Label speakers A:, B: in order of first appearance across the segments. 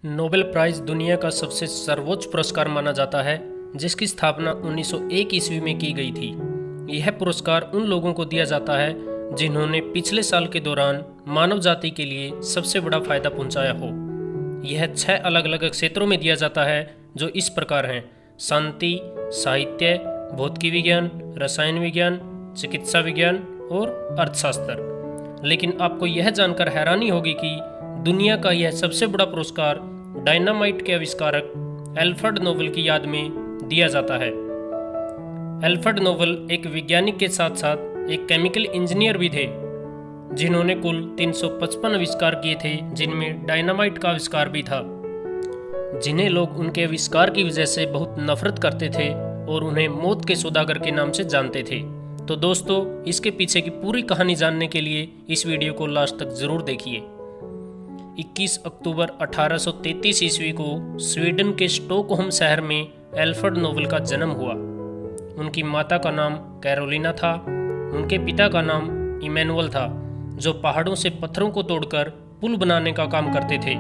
A: Nobel prize दुनिया का सबसे सर्वोच्च पुरस्कार माना जाता है, जिसकी स्थापना 1901 ईस्वी में की गई थी। यह पुरस्कार उन लोगों को दिया जाता है जिन्होंने पिछले साल के दौरान मानव जाति के लिए सबसे बड़ा फायदा पहुंचाया हो। यह 6 अलग अलग क्षेत्रों में दिया जाता है, जो इस प्रकार हैं: शांति, साहित्य, भौतिकी विज्ञान, रसायन विज्ञान, चिकित्सा विज्ञान और अर्थशास्त्र। लेकिन आपको यह जानकर हैरानी होगी कि दुनिया का यह सबसे बड़ा पुरस्कार डायनामाइट के आविष्कारक अल्फ्रेड नोबेल की याद में दिया जाता है। अल्फ्रेड नोबेल एक वैज्ञानिक के साथ साथ एक केमिकल इंजीनियर भी थे, जिन्होंने कुल 355 आविष्कार किए थे, जिनमें डायनामाइट का आविष्कार भी था, जिन्हें लोग उनके आविष्कार की वजह से बहुत नफरत करते थे और उन्हें मौत के सौदागर के नाम से जानते थे। तो दोस्तों, इसके पीछे की पूरी कहानी जानने के लिए इस वीडियो को लास्ट तक जरूर देखिए। 21 अक्टूबर 1833 ईस्वी को स्वीडन के स्टॉकहोम शहर में अल्फ्रेड नोबेल का जन्म हुआ। उनकी माता का नाम कैरोलिना था। उनके पिता का नाम इमैनुअल था, जो पहाड़ों से पत्थरों को तोड़कर पुल बनाने का काम करते थे।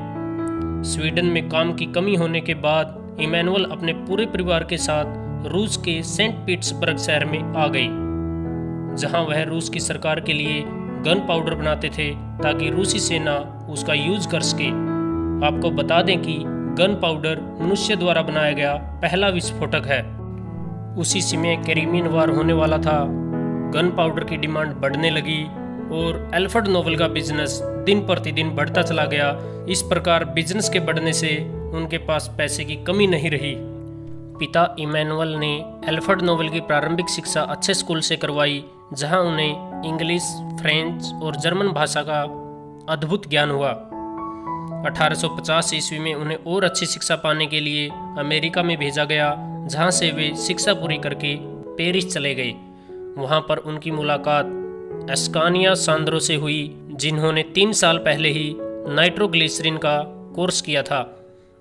A: स्वीडन में काम की कमी होने के बाद इमैनुअल अपने पूरे परिवार के साथ रूस के सेंट पीटर्सबर्ग शहर में आ गए, जहां वह रूस की सरकार के लिए गन पाउडर बनाते थे ताकि रूसी सेना उसका यूज कर सके। आपको बता दें कि गन पाउडर मनुष्य द्वारा बनाया गया पहला विस्फोटक है। उसी समय क्रिमियन वार होने वाला था। गन पाउडर की डिमांड बढ़ने लगी और अल्फ्रेड नोबेल का बिजनेस दिन प्रतिदिन बढ़ता चला गया। इस प्रकार बिजनेस के बढ़ने से उनके पास पैसे की कमी नहीं रही। पिता इमैनुअल ने अल्फ्रेड नोबेल की प्रारंभिक शिक्षा अच्छे स्कूल से करवाई, जहां उन्हें इंग्लिश, फ्रेंच और जर्मन भाषा का अद्भुत ज्ञान हुआ। 1850 ईस्वी में उन्हें और अच्छी शिक्षा पाने के लिए अमेरिका में भेजा गया, जहां से वे शिक्षा पूरी करके पेरिस चले गए। वहां पर उनकी मुलाकात एस्कानिया सांद्रो से हुई, जिन्होंने 3 साल पहले ही नाइट्रोग्लिसरीन का कोर्स किया था।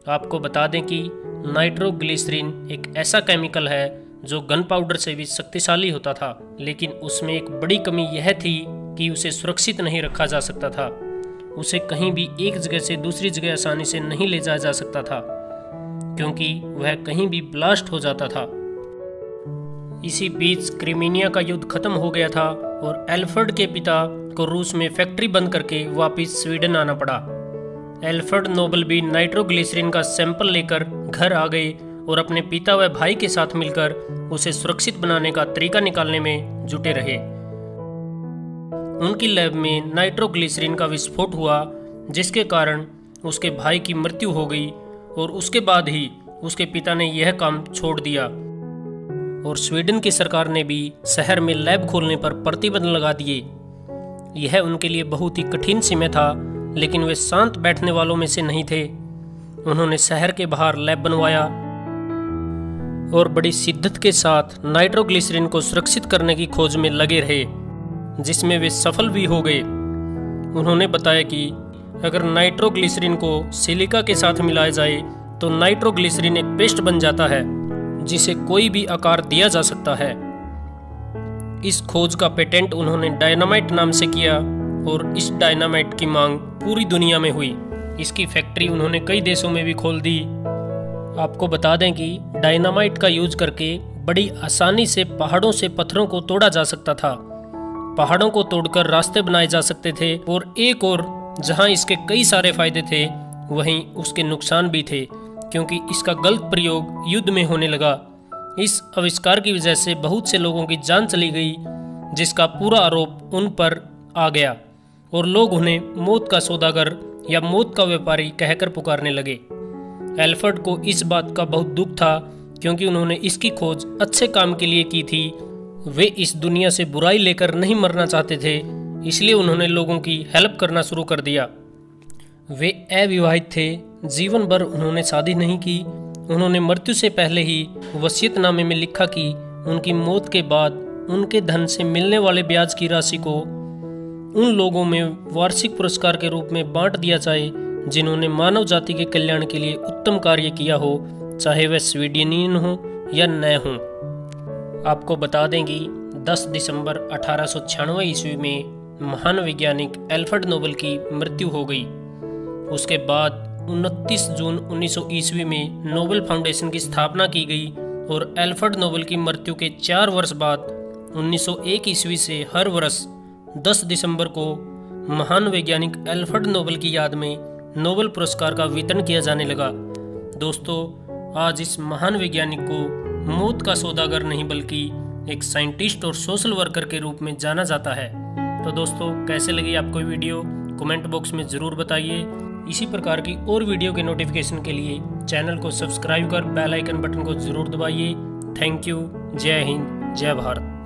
A: आपको बता दें कि नाइट्रोग्लिसरीन एक ऐसा केमिकल है जो गन पाउडर से भी शक्तिशाली होता था, लेकिन उसमें एक बड़ी कमी यह थी कि उसे सुरक्षित नहीं रखा जा सकता था। उसे कहीं भी एक जगह से दूसरी जगह आसानी से नहीं ले जाया जा सकता था, क्योंकि वह कहीं भी ब्लास्ट हो जाता था। इसी बीच क्रिमीनिया का युद्ध खत्म हो गया था और अल्फ्रेड के पिता को रूस में फैक्ट्री बंद करके वापस स्वीडन आना पड़ा। अल्फ्रेड नोबेल भी नाइट्रोग्लिसरीन का सैंपल लेकर घर आ गए और अपने पिता व भाई के साथ मिलकर उसे सुरक्षित बनाने का तरीका निकालने में जुटे रहे। उनकी लैब में नाइट्रोग्लिसरीन का विस्फोट हुआ, जिसके कारण उसके भाई की मृत्यु हो गई और उसके बाद ही उसके पिता ने यह काम छोड़ दिया और स्वीडन की सरकार ने भी शहर में लैब खोलने पर प्रतिबंध लगा दिए। यह उनके लिए बहुत ही कठिन समय था, लेकिन वे शांत बैठने वालों में से नहीं थे। उन्होंने शहर के बाहर लैब बनवाया और बड़ी शिद्दत के साथ नाइट्रोग्लिसरीन को सुरक्षित करने की खोज में लगे रहे, जिसमें वे सफल भी हो गए। उन्होंने बताया कि अगर नाइट्रोग्लिसरीन को सिलिका के साथ मिलाया जाए तो नाइट्रोग्लिसरीन एक पेस्ट बन जाता है, जिसे कोई भी आकार दिया जा सकता है। इस खोज का पेटेंट उन्होंने डायनामाइट नाम से किया और इस डायनामाइट की मांग पूरी दुनिया में हुई। इसकी फैक्ट्री उन्होंने कई देशों में भी खोल दी। आपको बता दें कि डायनामाइट का यूज करके बड़ी आसानी से पहाड़ों से पत्थरों को तोड़ा जा सकता था। पहाड़ों को तोड़कर रास्ते बनाए जा सकते थे और एक और जहां इसके कई सारे फायदे थे, वहीं उसके नुकसान भी थे, क्योंकि इसका गलत प्रयोग युद्ध में होने लगा। इस आविष्कार की वजह से बहुत से लोगों की जान चली गई, जिसका पूरा आरोप उन पर आ गया और लोग उन्हें मौत का सौदागर या मौत का व्यापारी कहकर पुकारने लगे। अल्फ्रेड को इस बात का बहुत दुख था, क्योंकि उन्होंने इसकी खोज अच्छे काम के लिए की थी। वे इस दुनिया से बुराई लेकर नहीं मरना चाहते थे, इसलिए उन्होंने लोगों की हेल्प करना शुरू कर दिया। वे अविवाहित थे, जीवन भर उन्होंने शादी नहीं की। उन्होंने मृत्यु से पहले ही वसीयतनामे में लिखा कि उनकी मौत के बाद उनके धन से मिलने वाले ब्याज की राशि को उन लोगों में वार्षिक पुरस्कार के रूप में बांट दिया जाए जिन्होंने मानव जाति के कल्याण के लिए उत्तम कार्य किया हो, चाहे वह स्वीडनियन हो या न हो। आपको बता दें कि 10 दिसंबर 1896 ईस्वी में महान वैज्ञानिक अल्फ्रेड नोबेल की मृत्यु हो गई। उसके बाद 29 जून 1900 ईस्वी में नोबेल फाउंडेशन की स्थापना की गई और एल्फ्रेड नोबेल की मृत्यु के 4 वर्ष बाद 1901 ईस्वी से हर वर्ष 10 दिसंबर को महान वैज्ञानिक एल्फ्रेड नोबेल की याद में नोबेल पुरस्कार का वितरण किया जाने लगा। दोस्तों, आज इस महान वैज्ञानिक को मौत का सौदागर नहीं बल्कि एक साइंटिस्ट और सोशल वर्कर के रूप में जाना जाता है। तो दोस्तों, कैसे लगी आपको वीडियो कमेंट बॉक्स में ज़रूर बताइए। इसी प्रकार की और वीडियो के नोटिफिकेशन के लिए चैनल को सब्सक्राइब कर बेल आइकन बटन को ज़रूर दबाइए। Thank you. जय हिंद, जय भारत।